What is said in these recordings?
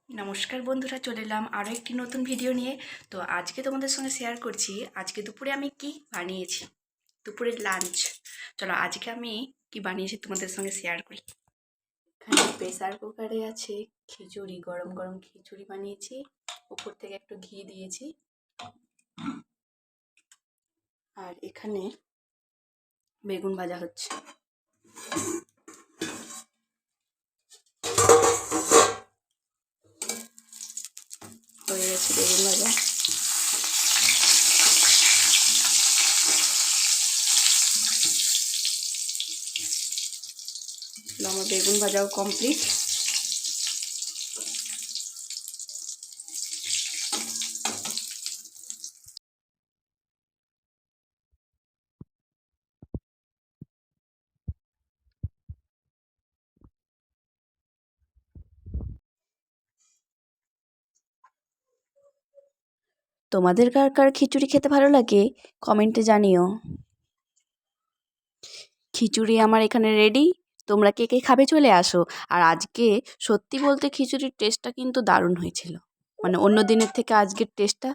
নমস্কার বন্ধুরা, চলে এলাম আরও একটি নতুন ভিডিও নিয়ে। তো আজকে তোমাদের সঙ্গে শেয়ার করছি আজকে দুপুরে আমি কি বানিয়েছি, দুপুরের লাঞ্চ। চলো আজকে আমি কি বানিয়েছি তোমাদের সঙ্গে শেয়ার করি। এখানে প্রেসার কুকারে আছে খিচুড়ি, গরম গরম খিচুড়ি বানিয়েছি, উপর থেকে একটু ঘি দিয়েছি। আর এখানে বেগুন ভাজা হচ্ছে। হয়ে গেছে বেগুন ভাজা। আমার বেগুন ভাজাও কমপ্লিট। তোমাদের কার কার খিচুড়ি খেতে ভালো লাগে কমেন্টে জানিও। খিচুড়ি আমার এখানে রেডি, তোমরা কে কে খাবে চলে আসো। আর আজকে সত্যি বলতে খিচুড়ির টেস্টটা কিন্তু দারুণ হয়েছিল, মানে অন্য দিনের থেকে আজকের টেস্টটা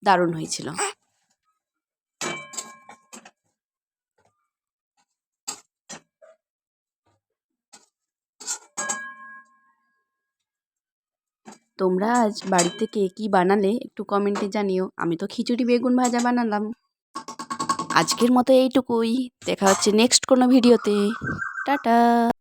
দারুণ হয়েছিল। তোমরা আজ বাড়িতে কে কী বানালে একটু কমেন্টে জানিও। আমি তো খিচুড়ি বেগুন ভাজা বানালাম। আজকের মতো এইটুকুই, দেখা হচ্ছে নেক্সট কোনো ভিডিওতে। টাটা।